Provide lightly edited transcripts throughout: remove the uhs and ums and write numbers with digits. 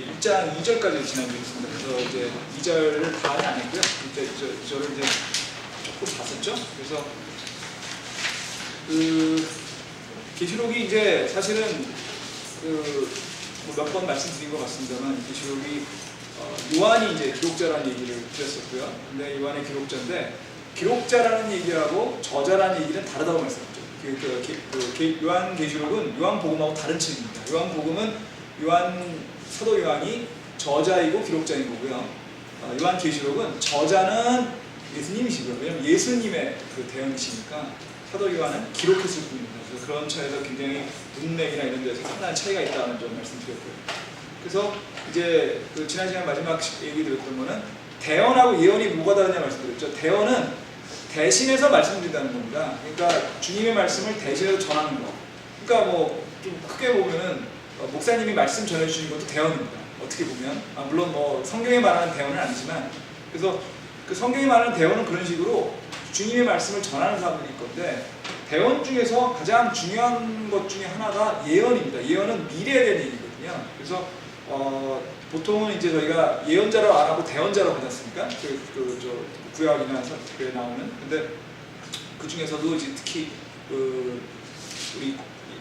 1장 2절까지 지난주에 있습니다. 그래서 이제 2절을 다는 안 했고요. 이제 2절을 이제 조금 봤었죠. 그래서 계시록이 이제 사실은 몇 번 말씀드린 것 같습니다만 계시록이 요한이 이제 기록자라는 얘기를 드렸었고요. 근데 요한의 기록자인데 기록자라는 얘기하고 저자라는 얘기는 다르다고 말씀드렸죠. 요한 계시록은 요한 복음하고 다른 책입니다. 요한 복음은 사도 요한이 저자이고 기록자인 거고요. 요한 계시록은 저자는 예수님이시고요. 왜냐하면 예수님의 그 대언이시니까 사도 요한은 기록했을 뿐입니다. 그래서 그런 차에서 굉장히 문맥이나 이런 데서 상당한 차이가 있다는 점 말씀드렸고요. 그래서 이제 지난 시간 마지막 얘기 드렸던 거는 대언하고 예언이 뭐가 다르냐 말씀드렸죠. 대언은 대신해서 말씀드린다는 겁니다. 그러니까 주님의 말씀을 대신해서 전하는 거. 그러니까 뭐 좀 크게 보면은 목사님이 말씀 전해주시는 것도 대언입니다. 어떻게 보면 물론 뭐 성경에 말하는 대언은 아니지만 그래서 그 성경에 말하는 대언은 그런 식으로 주님의 말씀을 전하는 사람들이 있건데 대언 중에서 가장 중요한 것 중에 하나가 예언입니다. 예언은 미래에 대한 얘기거든요. 그래서 보통은 이제 저희가 예언자라고 안 하고 대언자라고 하지 않습니까? 구약이나 사도에 나오는. 근데 그 중에서도 이제 특히 우리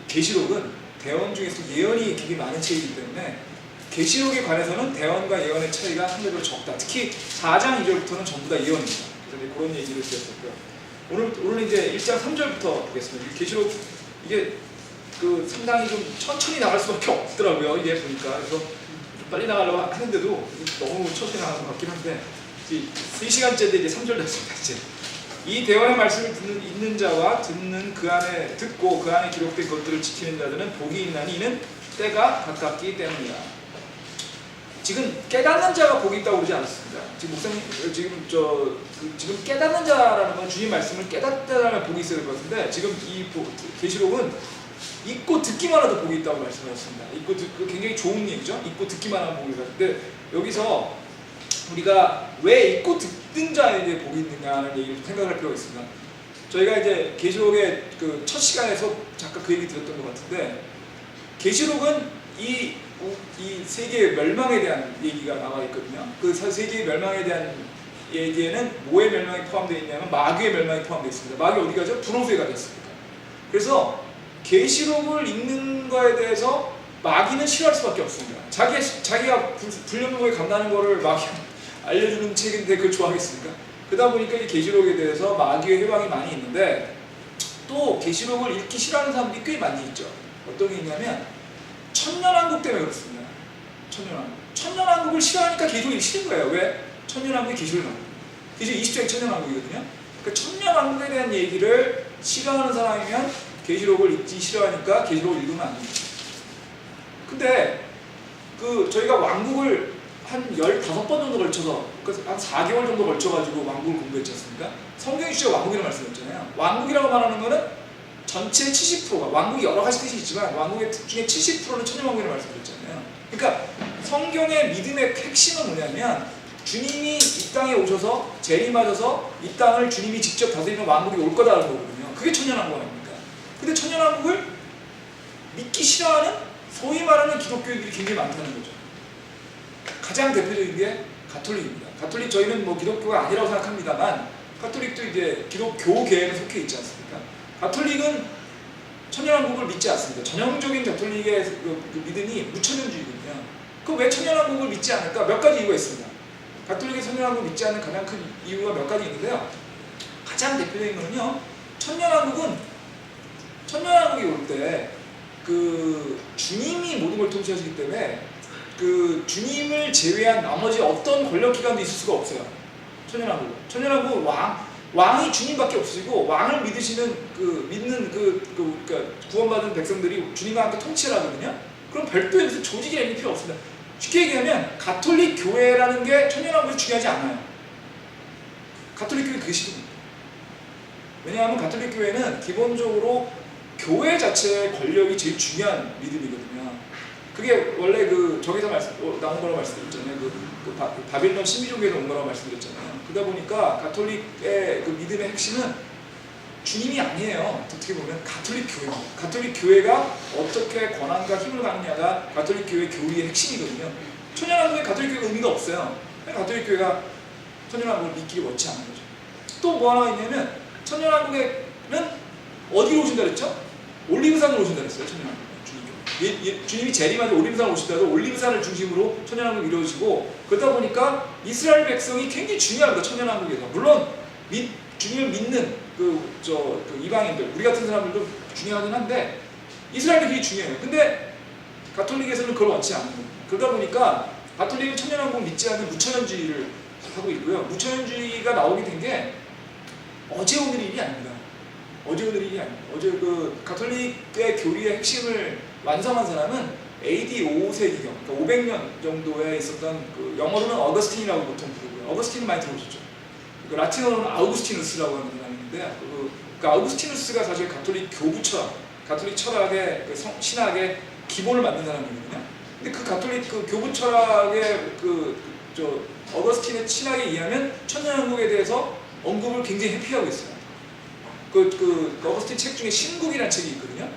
계시록은 대언 중에서 예언이 굉장히 많은 책이기 때문에 계시록에 관해서는 대언과 예언의 차이가 상대적으로 적다. 특히 4장 2절부터는 전부 다 예언입니다. 그래서 그런 얘기를 드렸었고요. 오늘 이제 1장 3절부터 보겠습니다. 계시록 이게 상당히 좀 천천히 나갈 수밖에 없더라고요. 이게 보니까. 그래서 좀 빨리 나가려고 하는데도 너무 천천히 나가는 것 같긴 한데 3시간째인데 이제 3절 됐습니다. 이제 이 대화의 말씀을 읽는 자와 듣고 그 안에 기록된 것들을 지키는 자들은 복이 있나니 이는 때가 가깝기 때문이라. 지금 깨닫는 자가 복이 있다고 그러지 않았습니다. 지금 목사님 지금 깨닫는 자라는 건 주님 말씀을 깨닫다라는 복이 있어야 될 것 같은데 지금 이 계시록은 읽고 듣기만 해도 복이 있다고 말씀하셨습니다. 읽고 듣고 굉장히 좋은 얘기죠. 읽고 듣기만 하면 복이 있는데 여기서 우리가 왜 읽고 듣는 자에게 복이 있느냐는 얘기를 생각할 필요가 있습니다. 저희가 이제 계시록의 첫 시간에서 잠깐 그 얘기 드렸던 것 같은데 계시록은 이 세계의 멸망에 대한 얘기가 나와 있거든요. 그 세계의 멸망에 대한 얘기에는 뭐의 멸망이 포함되어 있냐면 마귀의 멸망이 포함되어 있습니다. 마귀 어디 가죠? 분홍수에 가겠습니까? 그래서 계시록을 읽는 거에 대해서 마귀는 싫어할 수밖에 없습니다. 자기가 불륜목에 간다는 거를 마귀가 알려주는 책인데 그걸 좋아하겠습니까? 그러다 보니까 이 계시록에 대해서 마귀의 해방이 많이 있는데 또 계시록을 읽기 싫어하는 사람들이 꽤 많이 있죠. 어떤 게 있냐면 천년왕국 때문에 그렇습니다. 천년왕국을 싫어하니까 계시록을 읽기 싫은 거예요. 왜? 천년왕국이 계시록이 나옵니다. 계시록 20장이 천년왕국이거든요. 그러니까 천년왕국에 대한 얘기를 싫어하는 사람이면 계시록을 읽기 싫어하니까 계시록을 읽으면 안 됩니다. 근데 저희가 왕국을 한 15번 정도 걸쳐서 한 4개월 정도 걸쳐가지고 왕국을 공부했지 않습니까? 성경이 주제가 왕국이라고 말씀드렸잖아요. 왕국이라고 말하는 거는 전체의 70%가 왕국이 여러 가지 뜻이 있지만 왕국의 특 중에 70%는 천년왕국이라고 말씀드렸잖아요. 그러니까 성경의 믿음의 핵심은 뭐냐면 주님이 이 땅에 오셔서 재림하셔서 이 땅을 주님이 직접 다스리는 왕국이 올 거다라는 거거든요. 그게 천년왕국 아닙니까? 근데 천년왕국을 믿기 싫어하는 소위 말하는 기독교인들이 굉장히 많다는 거죠. 가장 대표적인 게 가톨릭입니다. 가톨릭 저희는 뭐 기독교가 아니라고 생각합니다만 가톨릭도 이제 기독교계에 속해 있지 않습니까? 가톨릭은 천년왕국을 믿지 않습니다. 전형적인 가톨릭의 그 믿음이 무천년주의거든요. 그럼 왜 천년왕국을 믿지 않을까? 몇 가지 이유가 있습니다. 가톨릭의 천년왕국을 믿지 않는 가장 큰 이유가 몇 가지 있는데요. 가장 대표적인 거는요. 천년왕국이 올 때 주님이 모든 걸 통치하시기 때문에 주님을 제외한 나머지 어떤 권력기관도 있을 수가 없어요. 천년왕국은 왕이 주님밖에 없으시고 왕을 믿으시는 그러니까 구원받은 백성들이 주님과 함께 통치를 하거든요. 그럼 별도의 무슨 조직이나 이런 게 필요 없습니다. 쉽게 얘기하면 가톨릭 교회라는 게 천년왕국이 중요하지 않아요. 가톨릭 교회 그게 싫습니다. 왜냐하면 가톨릭 교회는 기본적으로 교회 자체의 권력이 제일 중요한 믿음이거든요. 그게 원래 저기서 나온 거라고 말씀드렸잖아요. 바빌론 신비종교에서 온 거라고 말씀드렸잖아요. 그러다 보니까 가톨릭의 믿음의 핵심은 주님이 아니에요. 어떻게 보면 가톨릭 교회입니다. 가톨릭 교회가 어떻게 권한과 힘을 갖느냐가 가톨릭 교회 교리의 핵심이거든요. 천연왕국의 가톨릭 교회가 의미가 없어요. 가톨릭 교회가 천연왕국을 믿기를 원치 않는 거죠. 또 뭐 하나 있냐면 천연왕국에는 어디로 오신다 그랬죠? 올리브산으로 오신다 그랬어요. 천연왕국. 주님이 재림하는데 올리브산을 오신다도 올리브산을 중심으로 천연왕국이 이루어지고, 그러다 보니까 이스라엘 백성이 굉장히 중요합니다. 천연왕국에서. 물론 주님을 믿는 그 이방인들, 우리 같은 사람들도 중요하긴 한데 이스라엘도 되게 중요해요. 근데 가톨릭에서는 그걸 원치 않는 거예요. 그러다 보니까 가톨릭은 천연왕국을 믿지 않는 무천연주의를 하고 있고요. 무천연주의가 나오게 된 게 어제 오늘 일이 아닙니다. 어제 오늘 일이 아닙니다. 어제 그 가톨릭의 교리의 핵심을 완성한 사람은 AD 5세기경, 그러니까 500년 정도에 있었던, 그 영어로는 어거스틴이라고 보통 부르고요. 어거스틴 많이 들어보셨죠? 그 라틴어로는 아우구스티누스라고 하는 사람인데, 그 아우구스티누스가 사실 가톨릭 교부 철학, 가톨릭 철학의 그 신학의 기본을 만든 사람이거든요. 근데 그 가톨릭 그 교부 철학의 어거스틴의 신학에 의하면 천연왕국에 대해서 언급을 굉장히 회피하고 있어요. 어거스틴 책 중에 신국이라는 책이 있거든요.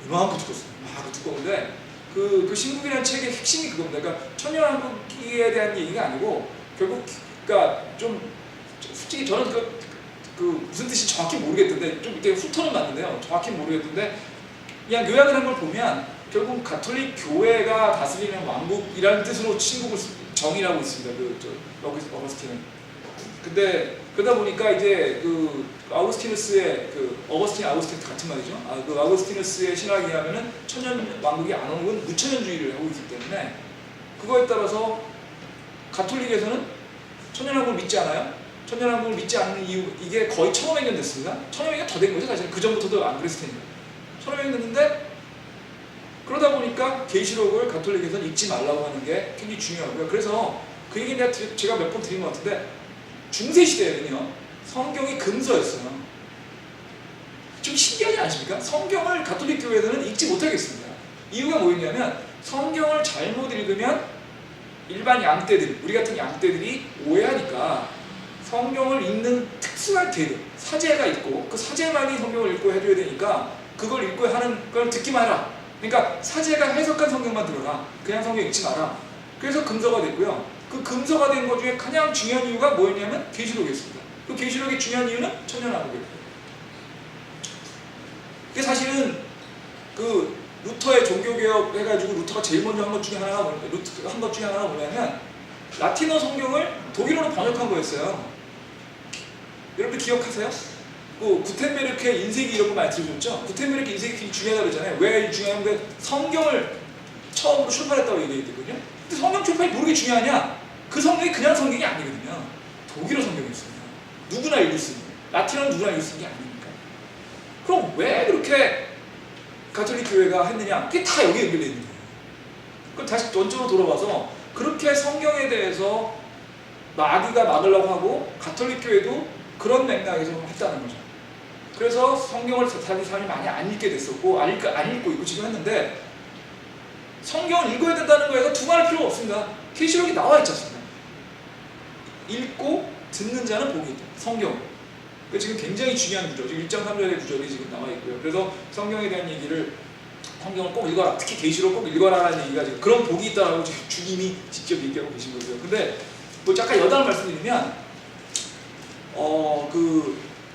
이만큼 두껍어요. 두꺼운데 그 신국이라는 책의 핵심이 그겁니다. 그러니까 천연왕국에 대한 얘기가 아니고, 결국 그러니까 좀 솔직히 저는 무슨 뜻이 정확히 모르겠던데, 좀 이렇게 훑어는 봤는데요. 정확히 모르겠던데 그냥 요약을 한 걸 보면 결국 가톨릭 교회가 다스리는 왕국이라는 뜻으로 신국을 정의하고 있습니다. 어거스틴은. 근데 그러다 보니까 이제 아우구스티누스의 어거스틴 같은 말이죠. 그 아우구스티누스의 신학에 의하면은 천년 왕국이 안 오는 건 무천연주의를 하고 있기 때문에, 그거에 따라서 가톨릭에서는 천년왕국을 믿지 않아요. 천년왕국을 믿지 않는 이유, 이게 거의 1500년 됐습니다. 1500년 더 된 거죠. 사실 그 전부터도 안 그랬을 테니까. 1500년 됐는데, 그러다 보니까 계시록을 가톨릭에서는 읽지 말라고 하는 게 굉장히 중요하고요. 그래서 그 얘기 제가 몇 번 드린 것 같은데, 중세 시대에는요 성경이 금서였어요. 좀 신기하지 않으십니까? 성경을 가톨릭 교회에서는 읽지 못하겠습니다. 이유가 뭐였냐면, 성경을 잘못 읽으면 일반 양떼들, 우리 같은 양떼들이 오해하니까 성경을 읽는 특수한 태도, 사제가 있고 그 사제만이 성경을 읽고 해줘야 되니까 그걸 읽고 하는 걸 듣기만 해라. 그러니까 사제가 해석한 성경만 들어라. 그냥 성경 읽지 마라. 그래서 금서가 됐고요. 그 금서가 된 것 중에 가장 중요한 이유가 뭐였냐면 계시록이었습니다. 그 계시록의 중요한 이유는 천년왕국이에요. 그게 사실은 그 루터의 종교개혁 해가지고 루터가 제일 먼저 한 것 중에 하나가 뭐냐면 라틴어 성경을 독일어로 번역한 거였어요. 여러분들 기억하세요? 그 구텐베르크의 인쇄기 이런 거 많이 들으셨죠? 구텐베르크 인쇄기 굉장히 중요하다고 그러잖아요. 왜 중요한데, 성경을 처음으로 출판했다고 얘기했거든요. 근데 성경 출판이 모르게 중요하냐? 그 성경이 그냥 성경이 아니거든요. 독일어 성경이었습니다. 누구나 읽을 수 있는, 라틴어는 누구나 읽을 수 있는 게 아니니까. 그럼 왜 그렇게 가톨릭 교회가 했느냐? 그게 다 여기에 연결되어 있는 거예요. 그럼 다시 원점으로 돌아와서, 그렇게 성경에 대해서 마귀가 막으려고 하고 가톨릭 교회도 그런 맥락에서 했다는 거죠. 그래서 성경을 사람이 많이 안 읽게 됐었고, 안 읽고 있고 지금 했는데, 성경을 읽어야 된다는 거에서 두말할 필요가 없습니다. 계시록이 나와 있지 않습니까? 읽고 듣는 자는 복이 있다. 성경. 지금 굉장히 중요한 구조, 지금 1장 3절의 구절이 지금 나와 있고요. 그래서 성경에 대한 얘기를, 성경을 꼭 읽어라, 특히 계시록 꼭 읽어라라는 얘기가 지금 그런 복이 있다라고 지금 주님이 직접 얘기하고 계신 거고요. 근데 뭐 잠깐 여담을 말씀드리면,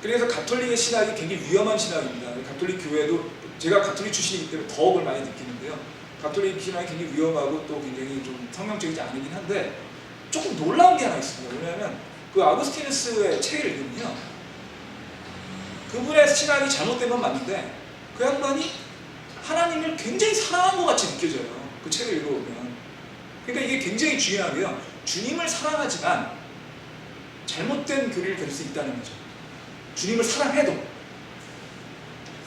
그래서 가톨릭의 신학이 굉장히 위험한 신학입니다. 가톨릭 교회도, 제가 가톨릭 출신이기 때문에 더 그걸 많이 느끼는데요. 가톨릭 신학이 굉장히 위험하고 또 굉장히 좀 성경적이지 않으긴 한데, 조금 놀라운 게 하나 있습니다. 왜냐하면 그 아우구스티누스의 책을 읽으면요, 그분의 신학이 잘못된 건 맞는데 그 양반이 하나님을 굉장히 사랑한 것 같이 느껴져요. 그 책을 읽어보면. 그러니까 이게 굉장히 중요하고요. 주님을 사랑하지만 잘못된 교리를 될 수 있다는 거죠. 주님을 사랑해도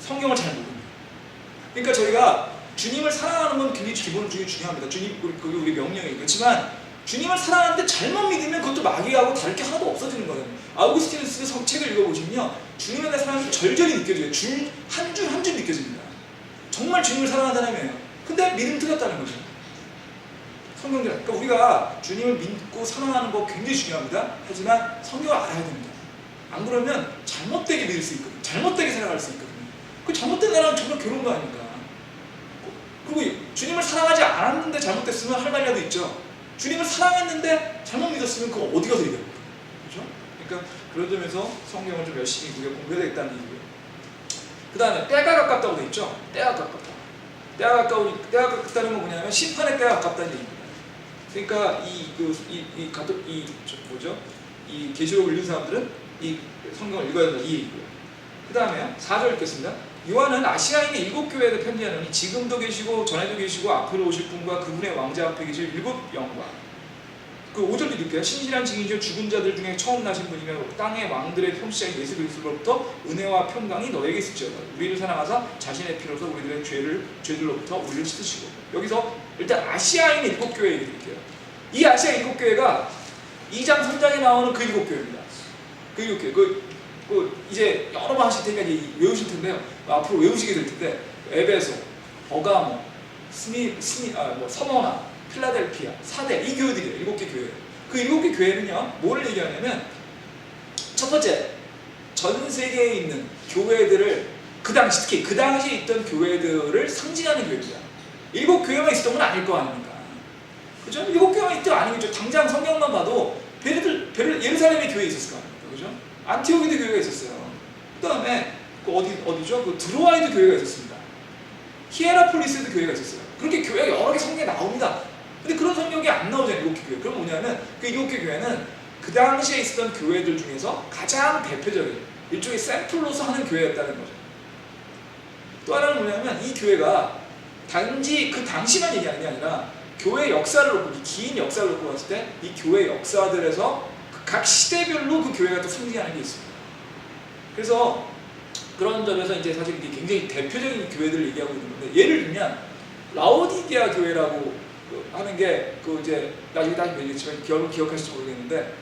성경을 잘 모릅니다. 그러니까 저희가 주님을 사랑하는 건 굉장히 기본적으로 중요합니다. 주님, 그게 우리 명령이에요. 그렇지만 주님을 사랑하는데 잘못 믿으면 그것도 마귀하고 다를 게 하나도 없어지는 거예요. 아우구스티누스의 책을 읽어보시면요, 주님에 대한 사랑이 절절히 느껴져요. 한 줄 한 줄 느껴집니다. 정말 주님을 사랑하는 사람이에요. 근데 믿음 틀렸다는 거죠. 성경대로. 그러니까 우리가 주님을 믿고 사랑하는 거 굉장히 중요합니다. 하지만 성경을 알아야 됩니다. 안 그러면 잘못되게 믿을 수 있거든요. 잘못되게 생각할 수 있거든요. 그 잘못된 사람은 정말 괴로운 거 아닙니까? 그리고 주님을 사랑하지 않았는데 잘못됐으면 할 말이라도 있죠. 주님을 사랑했는데 잘못 믿었으면 그거 어디 가서 얘기합니까? 그렇죠? 그러니까 그런 점에서 성경을 좀 열심히 우리가 공부해야 되겠다는 얘기고요. 그 다음에 때가 가깝다고 돼 있죠? 때가 가깝다. 때가 가깝다는 건 뭐냐면 심판의 때가 가깝다는 얘기입니다. 그러니까 이 계시록을 읽는 사람들은 이 성경을 읽어야 된다 이 얘기고요. 그 다음에 4절 읽겠습니다. 요한은 아시아인의 7교회에 편지하노니 지금도 계시고 전에도 계시고 앞으로 오실 분과 그분의 왕자 앞에 계실 7 영과 그 5절 읽을게요. 신실한 증인이시여 죽은 자들 중에 처음 나신 분이며 땅의 왕들의 통치자인 예수 그리스도로부터 은혜와 평강이 너에게 있을지어다. 우리를 사랑하사 자신의 피로서 우리들의 죄들로부터 우리를 씻으시고. 여기서 일단 아시아인의 7교회 얘기 드릴게요. 이 아시아 7교회가 2장 3장에 나오는 그 7교회입니다. 그 7교회 이제 여러 번 하실 테니까 이제 외우실 텐데요. 앞으로 외우시게 될 텐데 에베소, 버가모, 서머나, 필라델피아, 사대 이 교회들이에요. 7개 교회. 그 7개 교회는요. 뭐를 얘기하냐면 첫 번째 전 세계에 있는 교회들을 그 당시 특히 그 당시에 있던 교회들을 상징하는 교회입니다. 7교회만 있었던 건 아닐 거 아닙니까? 그죠? 7교회만 있던 건 아니겠죠. 당장 성경만 봐도 예루살렘에 교회 있었을 거 아닙니까? 그죠? 안티오키도 교회가 있었어요. 그 다음에 어디죠? 그 드로아이도 교회가 있었습니다. 히에라폴리스에도 교회가 있었어요. 그렇게 교회가 여러 개 성경에 나옵니다. 근데 그런 성경이 안 나오잖아요. 7개 교회. 그럼 뭐냐면 그 7개 교회는 그 당시에 있었던 교회들 중에서 가장 대표적인 일종의 샘플로서 하는 교회였다는 거죠. 또 하나는 뭐냐면 이 교회가 단지 그 당시만 얘기하는 게 아니라 교회 역사를 놓고 이 긴 역사를 놓고 봤을 때 이 교회 역사들에서 각 시대별로 그 교회가 또 상징하는 게 있습니다. 그래서 그런 점에서 이제 사실 이게 굉장히 대표적인 교회들을 얘기하고 있는 건데 예를 들면 라오디게아 교회라고 하는 게 이제 나중에 다시 얘기했지만 기억하실지 모르겠는데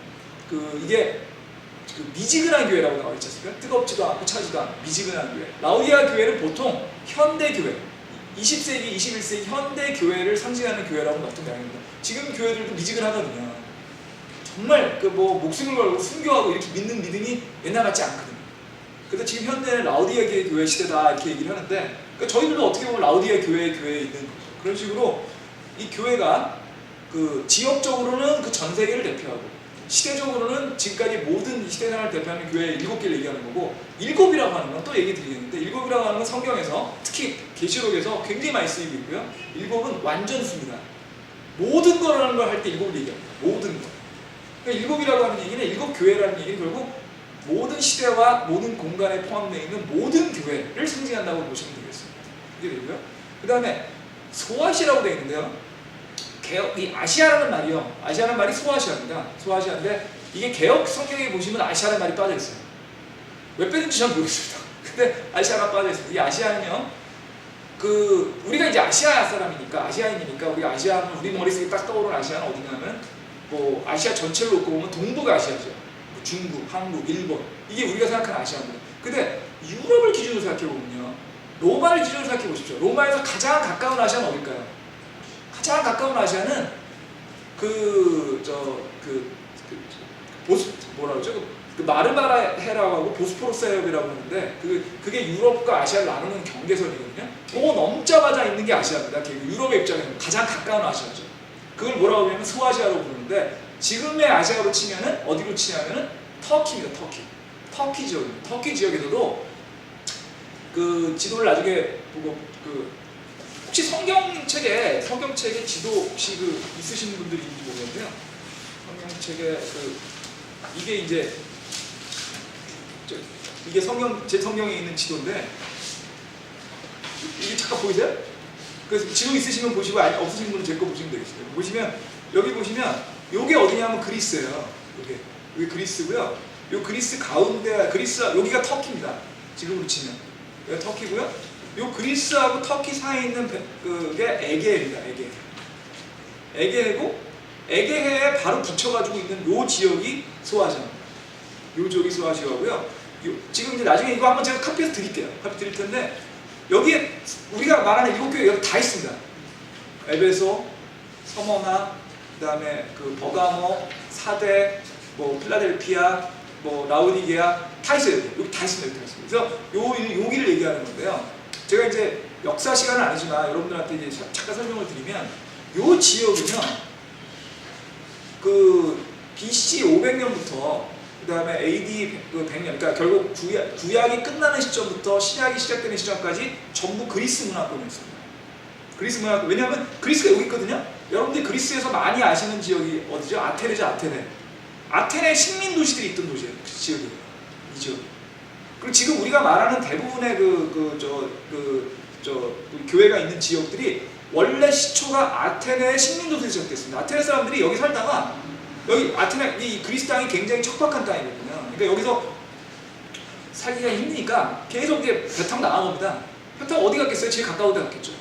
이게 미지근한 교회라고 나와 있지 않습니까? 뜨겁지도 않고 차지도 않고 미지근한 교회. 라오디게아 교회는 보통 현대 교회, 20세기, 21세기 현대 교회를 상징하는 교회라고 보통 명입니다. 지금 교회들도 미지근하거든요. 정말 목숨을 걸고 순교하고 이렇게 믿는 믿음이 옛날 같지 않거든요. 그래서 지금 현대는 라오디게아 교회 시대다 이렇게 얘기를 하는데 그러니까 저희들도 어떻게 보면 라오디게아 교회에 있는 거죠. 그런 식으로 이 교회가 지역적으로는 그 전 세계를 대표하고 시대적으로는 지금까지 모든 시대상을 대표하는 교회 7개를 얘기하는 거고 7이라고 하는 건 또 얘기 드리겠는데 7이라고 하는 건 성경에서 특히 계시록에서 굉장히 많이 쓰이고 있고요. 7은 완전수입니다. 모든 거라는 걸 할 때 7을 얘기합니다. 모든 거. 그러니까 7이라고 하는 얘기는 7교회라는 얘기는 결국 모든 시대와 모든 공간에 포함되어 있는 모든 교회를 상징한다고 보시면 되겠습니다. 이게 되고요. 그 다음에 소아시아라고 되어 있는데요. 이 아시아라는 말이요. 아시아라는 말이 소아시아입니다. 소아시아인데 이게 개역 성경에 보시면 아시아라는 말이 빠져 있어요. 왜 빼는지 잘 모르겠습니다. 근데 아시아가 빠져 있습니다. 이 아시아는요. 우리가 이제 아시아 사람이니까 아시아인이니까 우리가 아시아는 우리 머릿속에 딱 떠오르는 아시아는 어디냐면 아시아 전체를 놓고 보면 동북 아시아죠. 중국, 한국, 일본 이게 우리가 생각하는 아시아입니다. 근데 유럽을 기준으로 생각해 보면요. 로마를 기준으로 생각해 보십시오. 로마에서 가장 가까운 아시아는 어딜까요? 가장 가까운 아시아는 마르마라해라고 하고 보스포러스 해협이라고 하는데 그게 유럽과 아시아를 나누는 경계선이거든요. 그거 넘자마자 있는 게 아시아입니다. 유럽의 입장에서 가장 가까운 아시아죠. 그걸 뭐라고 하냐면 소아시아로 부르는데 지금의 아시아로 치면은 어디로 치냐면은 터키입니다. 터키 지역입니다. 터키 지역에서도 지도를 나중에 보고 혹시 성경책에 지도 혹시 있으신 분들이 있는지 모르겠는데요. 성경책에 이게 이제 이게 제 성경에 있는 지도인데 이게 잠깐 보이세요? 그래서 지도 있으시면 보시고 없으신 분은 제 거 보시면 되겠습니다. 보시면 여기 보시면 요게 어디냐면 그리스예요. 여기 그리스고요. 요 그리스 가운데 여기가 터키입니다. 지금으로 치면 여기가 터키고요. 요 그리스하고 터키 사이에 있는 그게 에게해입니다. 에게해고 에게해에 바로 붙여가지고 있는 요 지역이 소아시아입니다. 요 지역이 소아시아고요. 지금 이제 나중에 이거 한번 제가 카피해서 드릴게요. 카피 드릴 텐데 여기에 우리가 말하는 7교회 여기 다 있습니다. 에베소, 서머나, 그다음에 버가모, 사대, 필라델피아, 라오디게아 다 있어요. 여기 다 있습니다. 그래서 여기를 얘기하는 건데요. 제가 이제 역사 시간은 아니지만 여러분들한테 이제 잠깐 설명을 드리면 요 지역은요. 그 BC 500년부터 그 다음에 AD 100년, 그러니까 결국 구약이 끝나는 시점부터 신약이 시작되는 시점까지 전부 그리스 문화권이었습니다. 그리스 문화권. 왜냐하면 그리스가 여기 있거든요. 여러분들이 그리스에서 많이 아시는 지역이 어디죠? 아테네죠, 아테네. 아테네 식민 도시들이 있던 도시예요. 그 지역이에요. 이 지역. 그리고 지금 우리가 말하는 대부분의 교회가 있는 지역들이 원래 시초가 아테네의 식민 도시에서 시작됐습니다. 아테네 사람들이 여기 살다가 여기 아테네 이 그리스 땅이 굉장히 척박한 땅이거든요. 그러니까 여기서 살기가 힘드니까 계속 이제 배 타고 나간 겁니다. 배 타고 어디 갔겠어요? 제일 가까운 데 갔겠죠.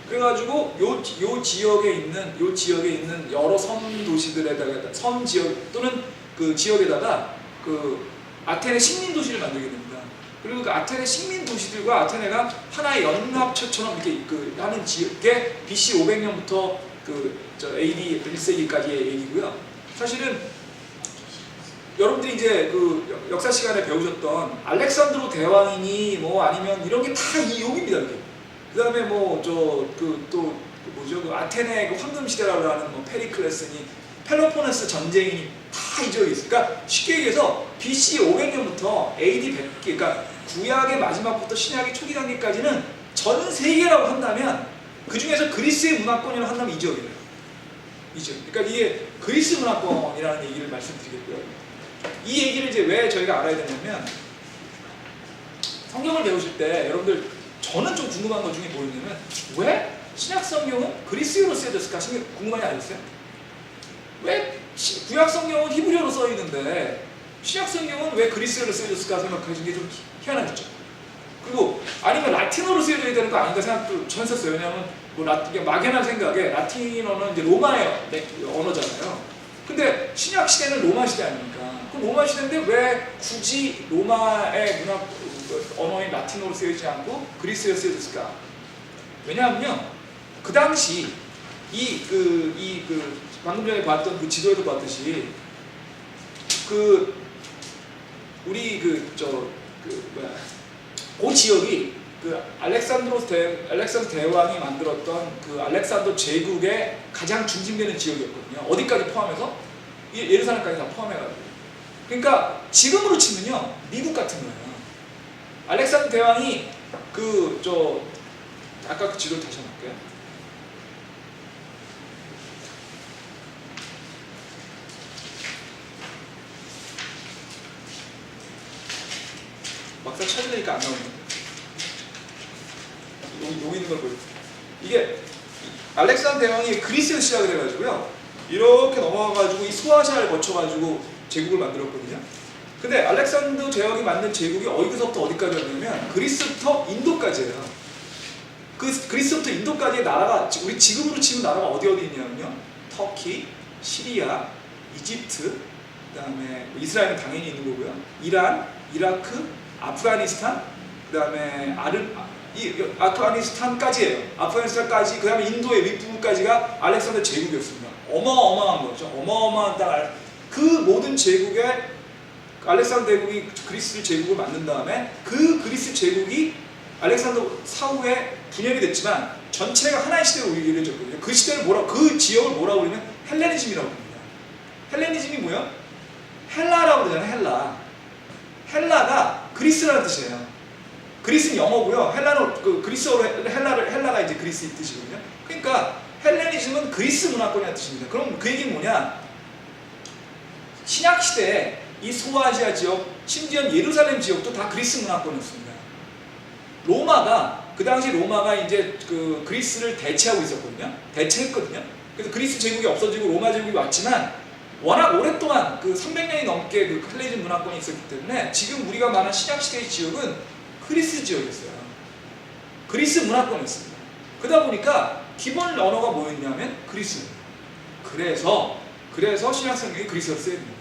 그래가지고 요 지역에 있는 여러 섬 도시들에다가 섬 지역 또는 그 지역에다가 그 아테네 식민 도시를 만들게 됩니다. 그리고 그 아테네 식민 도시들과 아테네가 하나의 연합체처럼 이렇게 하는 지역에 BC 500년부터 AD 1세기까지의 얘기고요. 사실은 여러분들이 이제 그 역사 시간에 배우셨던 알렉산드로 대왕이니 뭐 아니면 이런 게 다 이 여기입니다. 이게. 그 다음에 뭐 그 아테네 그 황금 시대라고 하는 뭐 페리클레스니 펠로포네스 전쟁이니 다 이 지역에 있어요. 그러니까 쉽게 얘기해서 BC 500년부터 AD 100, 그러니까 구약의 마지막부터 신약의 초기 단계까지는 전 세계라고 한다면 그 중에서 그리스의 문화권이라고 한다면 이 지역이에요. 이 지역. 그러니까 이게 그리스 문화권이라는 얘기를 말씀드리겠고요. 이 얘기를 이제 왜 저희가 알아야 되냐면 성경을 배우실 때 여러분들 저는 좀 궁금한 것 중에 뭐였냐면 왜 신약 성경은 그리스어로 쓰여졌을까 궁금하지 않으셨어요? 왜 구약 성경은 히브리어로 써 있는데 신약 성경은 왜 그리스어로 쓰여졌을까 생각하시는 게 좀 희한하겠죠. 그리고 아니면 라틴어로 쓰여져야 되는 거 아닌가 생각도 전 했었어요. 왜냐하면 뭐 막연한 생각에 라틴어는 이제 로마의 언어잖아요. 근데 신약 시대는 로마 시대 아닙니까? 그럼 로마 시대인데 왜 굳이 로마의 문화 언어인 라틴어로 쓰여지지 않고 그리스어로 쓰여졌을까? 왜냐하면요, 그 당시 방금 전에 봤던 그 지도에도 봤듯이 우리 그 지역이 그 알렉산더 대왕이 만들었던 그 알렉산더 제국의 가장 중심되는 지역이었거든요. 어디까지 포함해서? 예루살렘까지 다 포함해가지고. 그러니까 지금으로 치면요, 미국 같은 거예요. 알렉산더 대왕이 아까 그 지도를 다시 한번 볼게요. 막상 찾으려니까 안 나오는데 여기 있는 걸 보여요. 이게 알렉산더 대왕이 그리스에서 시작을 해가지고요, 이렇게 넘어가가지고 이 소아시아를 거쳐가지고 제국을 만들었거든요. 근데 알렉산더 대왕이 만든 제국이 어디서부터 어디까지였냐면 그리스부터 인도까지예요. 그리스부터 인도까지의 나라가 우리 지금으로 치면 나라가 어디 있냐면요, 터키, 시리아, 이집트, 그 다음에 이스라엘은 당연히 있는 거고요, 이란, 이라크, 아프가니스탄, 그 다음에 아프가니스탄까지예요. 아프가니스탄까지, 그 다음에 인도의 윗부분까지가 알렉산더 제국이었습니다. 어마어마한 거죠. 어마어마한 땅. 그 모든 제국에 알렉산더 대국이 그리스 제국을 만든 다음에 그 그리스 제국이 알렉산더 사후에 분열이 됐지만 전체가 하나의 시대로 이루어졌거든요. 그 시대를 그 지역을 뭐라고 그러면 헬레니즘이라고 합니다. 헬레니즘이 뭐야? 헬라라고 그러잖아요. 헬라가 그리스라는 뜻이에요. 그리스는 영어고요. 헬라는 그리스어로 헬라가 이제 그리스 뜻이거든요. 그러니까 헬레니즘은 그리스 문화권이라는 뜻입니다. 그럼 그 얘기는 뭐냐? 신약 시대에 이 소아시아 지역, 심지어 예루살렘 지역도 다 그리스 문화권이었습니다. 그 당시 로마가 이제 그리스를 대체하고 있었거든요. 대체했거든요. 그래서 그리스 제국이 없어지고 로마 제국이 왔지만 워낙 오랫동안 300년이 넘게 그 헬레니즘 문화권이 있었기 때문에 지금 우리가 말하는 신약 시대의 지역은 그리스 지역이었어요. 그리스 문화권이었습니다. 그러다 보니까 기본 언어가 뭐였냐면 그리스예요. 그래서 신약 성경이 그리스어로 쓰여야 됩니다.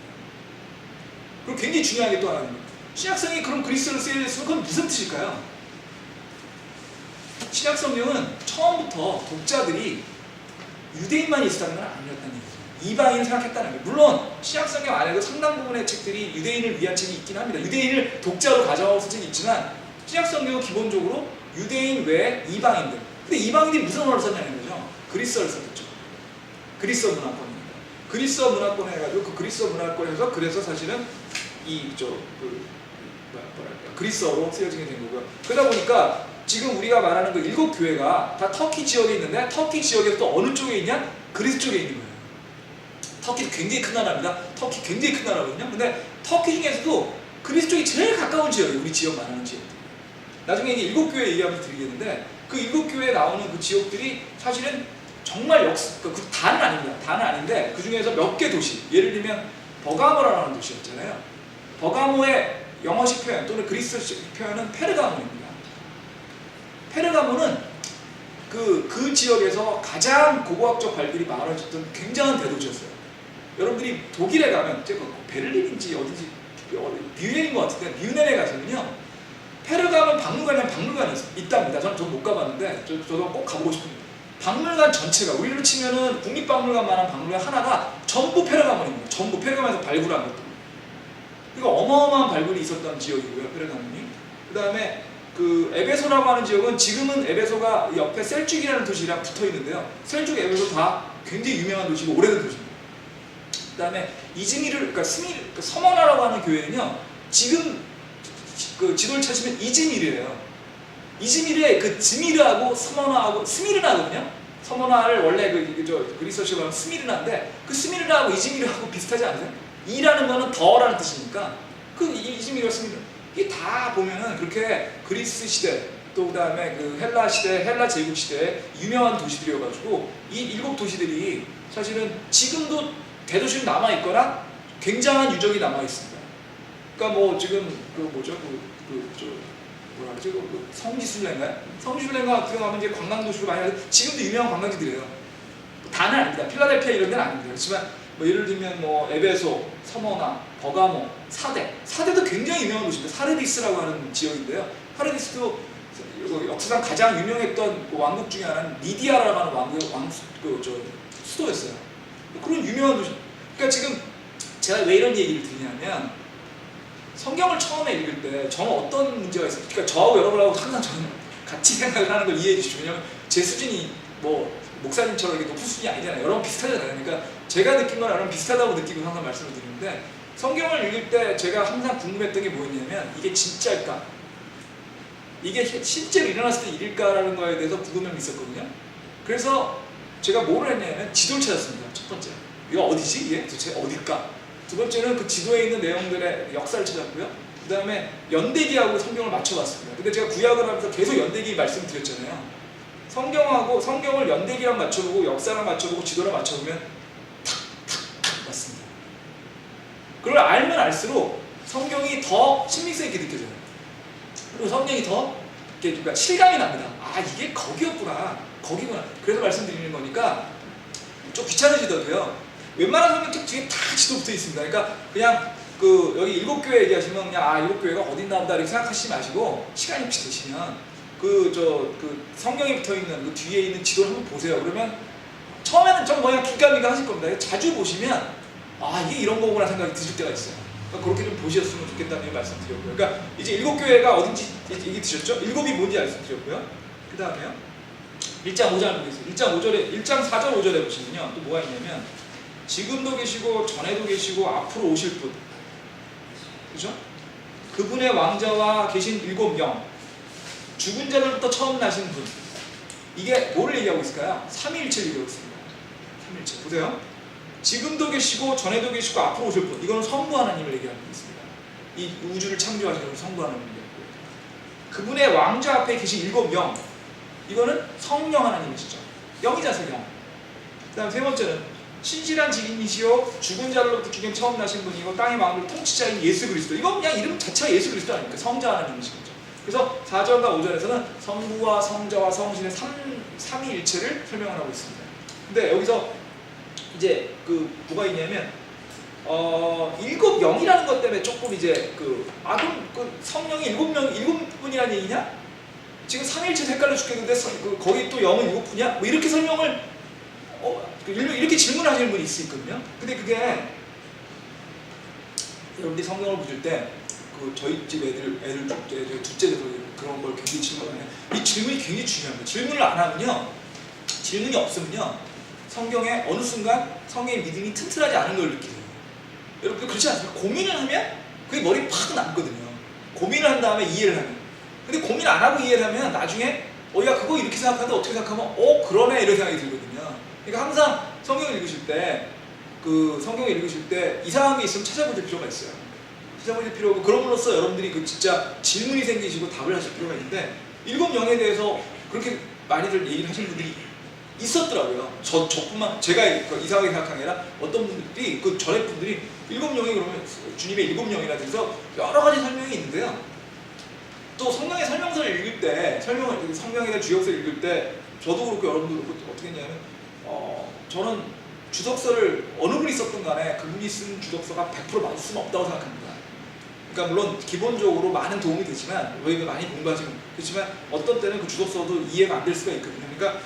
그리고 굉장히 중요한 게 또 하나입니다. 신약 성경이 그럼 그리스어로 쓰여야 됐으면 그건 무슨 뜻일까요? 신약 성경은 처음부터 독자들이 유대인만 있었다는 건 아니었다는 얘기죠. 이방인을 생각했다는 거예요. 물론 신약 성경 안에도 상당 부분의 책들이 유대인을 위한 책이 있긴 합니다. 유대인을 독자로 가져온 책이 있지만 신약 성경은 기본적으로 유대인 외에 이방인들. 근데 이방인들이 무슨 언어를 썼냐는 거죠. 그리스어를 썼겠죠. 그리스어 문화권입니다. 그리스어 문화권 해가지고 그 그리스어 문화권에서 그래서 사실은 뭐랄까 그리스어로 쓰여지게 된 거고요. 그러다 보니까 지금 우리가 말하는 그 7교회가 다 터키 지역에 있는데 터키 지역에서 또 어느 쪽에 있냐? 그리스 쪽에 있는 거예요. 터키도 굉장히 큰 나라입니다. 터키 굉장히 큰 나라거든요. 근데 터키 중에서도 그리스 쪽이 제일 가까운 지역이에요. 우리 지역 말하는 지역들. 나중에 이제 7교회 얘기하면서 드리겠는데 그 7교회에 나오는 그 지역들이 사실은 정말 그 다는 아닙니다. 다는 아닌데 그 중에서 몇 개 도시, 예를 들면 버가모라는 도시였잖아요. 버가모의 영어식 표현 또는 그리스식 표현은 페르가모입니다. 페르가모는 그 지역에서 가장 고고학적 발길이 많아졌던 굉장한 대도시였어요. 여러분들이 독일에 가면 제가 베를린인지 어딘지 뮌헨인 것 같은데 뮌헨에 가서는요 페르가모 박물관이 있답니다. 저는 못 가봤는데 저도 꼭 가보고 싶습니다. 박물관 전체가 우리로 치면은 국립박물관만한 박물관 하나가 전부 페르가모입니다. 전부 페르가모에서 발굴한 것들. 그러니까 어마어마한 발굴이 있었던 지역이고요, 페르가모니. 그 다음에 그 에베소라고 하는 지역은 지금은 에베소가 옆에 셀죽이라는 도시랑 붙어 있는데요. 셀죽, 에베소 다 굉장히 유명한 도시고 오래된 도시입니다. 그 다음에 이즈미르, 그러니까 서머나라고 하는 교회는요, 지금 그 지도를 찾으면 이즈미르예요. 이즈미르에 그 즈미르하고 서머나하고 스미르나거든요. 서머나를 원래 그리스어식으로 하면 스미르나인데 그 스미르나하고 이즈미르하고 비슷하지 않으세요? 이라는 거는 더라는 뜻이니까 그 이즈미르와 스미르 이게 다 보면은 그렇게 그리스 시대 또 그다음에 그 헬라 시대, 헬라 제국 시대에 유명한 도시들이어가지고 이 7도시들이 사실은 지금도 대도시는 남아 있거나 굉장한 유적이 남아 있습니다. 그러니까 뭐 지금 성지순례인가요? 성지순례가 같은 경우 하면 이제 관광도시로 많이 하는데 지금도 유명한 관광지들이에요. 다는 아닙니다. 필라델피아 이런 데는 아닙니다. 그렇지만 뭐 예를 들면 뭐 에베소, 서머나, 버가모, 사대도 굉장히 유명한 도시입니다. 사르디스라고 하는 지역인데요. 사르디스도 역사상 가장 유명했던 그 왕국 중에 하나는 리디아라고 하는 수도였어요. 그런 유명한 도시. 그러니까 지금 제가 왜 이런 얘기를 드리냐면 성경을 처음에 읽을 때 저는 어떤 문제가 있어요. 그러니까 저하고 여러분하고 항상 저는 같이 생각을 하는 걸 이해해 주시죠. 왜냐하면 제 수준이 뭐 목사님처럼 이렇게 높은 수준이 아니잖아요. 여러분 비슷하잖아요. 그러니까 제가 느낀 건 여러분 비슷하다고 느끼고 항상 말씀을 드리는데 성경을 읽을 때 제가 항상 궁금했던 게 뭐였냐면 이게 진짜일까? 이게 실제로 일어났을 때 일일까라는 거에 대해서 궁금함이 있었거든요. 그래서 제가 뭐를 했냐면 지도를 찾았습니다. 첫 번째. 이거 어디지? 이게 도대체 어딜까? 두 번째는 그 지도에 있는 내용들의 역사를 찾았고요. 그 다음에 연대기하고 성경을 맞춰봤습니다. 근데 제가 구약을 하면서 계속 연대기 말씀을 드렸잖아요. 성경을 연대기랑 맞춰보고 역사랑 맞춰보고 지도랑 맞춰보면 탁탁탁 맞습니다. 그걸 알면 알수록 성경이 더 신빙성 있게 느껴져요. 그리고 성경이 더 그러니까 실감이 납니다. 아 이게 거기였구나. 거기구나. 그래서 말씀드리는 거니까 좀 귀찮으시더라도요. 웬만한 성경책 뒤에 다 지도 붙어 있습니다. 그러니까 그냥 그 여기 7교회 얘기하시면 그냥 7교회가 어딨나 보다 이렇게 생각하시지 마시고 시간이 혹시 되시면 그 성경에 붙어 있는 그 뒤에 있는 지도를 한번 보세요. 그러면 처음에는 좀 그냥 긴가민가 하실 겁니다. 자주 보시면 아 이게 이런 거구나 생각이 드실 때가 있어요. 그러니까 그렇게 좀 보셨으면 좋겠다는 말씀 드렸고요. 그러니까 이제 7교회가 어딘지 얘기 드셨죠? 7이 뭔지 말씀드렸고요. 그 다음에요. 1장 5절 보겠습니다. 1장 4절 5절에 보시면요. 또 뭐가 있냐면 지금도 계시고 전에도 계시고 앞으로 오실 분, 그죠? 그분의 왕자와 계신 7영, 죽은 자들부터 처음 나신 분. 이게 뭐를 얘기하고 있을까요? 삼위일체를 얘기하고 있습니다. 삼위일체 보세요. 지금도 계시고 전에도 계시고 앞으로 오실 분. 이거는 성부 하나님을 얘기하고 있습니다. 이 우주를 창조하시는 성부 하나님을 얘기하고 그분의 왕자 앞에 계신 7영. 이거는 성령 하나님이시죠. 영이자서 영. 그 다음 세 번째는 신실한 증인이시요 죽은 자로부터 죽임 처음 나신 분이고 땅의 만국을 통치자인 예수 그리스도. 이건 그냥 이름 자체가 예수 그리스도 아닙니까? 성자 하나님이신 거죠. 그래서 4절과 5절에서는 성부와 성자와 성신의 삼위일체를 설명을 하고 있습니다. 근데 여기서 이제 그 뭐가 있냐면 7영이라는 것 때문에 조금 이제 그럼 그 성령이 7분이라는 얘기냐? 지금 삼위일체 헷갈려 죽겠는데 거기 또 영은 7분이야? 뭐 이렇게 설명을 이렇게 질문하시는 분이 있거든요. 근데 그게 여러분들이 성경을 보실 때 저희 집 애들 저희 둘째들 그런 걸 굉장히 질문해요. 이 질문이 굉장히 중요합니다. 질문을 안 하면요, 질문이 없으면요, 성경에 어느 순간 성경의 믿음이 튼튼하지 않은 걸 느끼세요. 여러분들 그렇지 않습니까? 고민을 하면 그게 머리에 팍 남거든요. 고민을 한 다음에 이해를 하면. 근데 고민 안 하고 이해를 하면 나중에 야 그거 이렇게 생각하는데 어떻게 생각하면 그러네 이런 생각이 들거든요. 그러니까 항상 성경을 읽으실 때 이상한 게 있으면 찾아볼 필요가 있어요. 찾아볼 필요가 있고 그럼으로써 여러분들이 그 진짜 질문이 생기시고 답을 하실 필요가 있는데 일곱 영에 대해서 그렇게 많이들 얘기를 하시는 분들이 있었더라고요. 저뿐만 제가 이상하게 생각한 게 아니라 어떤 분들이 그 전에 분들이 일곱 영이 그러면 주님의 일곱 영이라 해서 여러 가지 설명이 있는데요. 또 성경의 설명서를 읽을 때 성경에 대한 주역서를 읽을 때 저도 그렇고 여러분도 그렇고 어떻게 했냐면 저는 주석서를 어느 분이 썼든 간에 그분이 쓴 주석서가 100% 맞을 수는 없다고 생각합니다. 그러니까 물론 기본적으로 많은 도움이 되지만 저희가 많이 공부하시면 그렇지만 어떤 때는 그 주석서도 이해가 안 될 수가 있거든요. 그러니까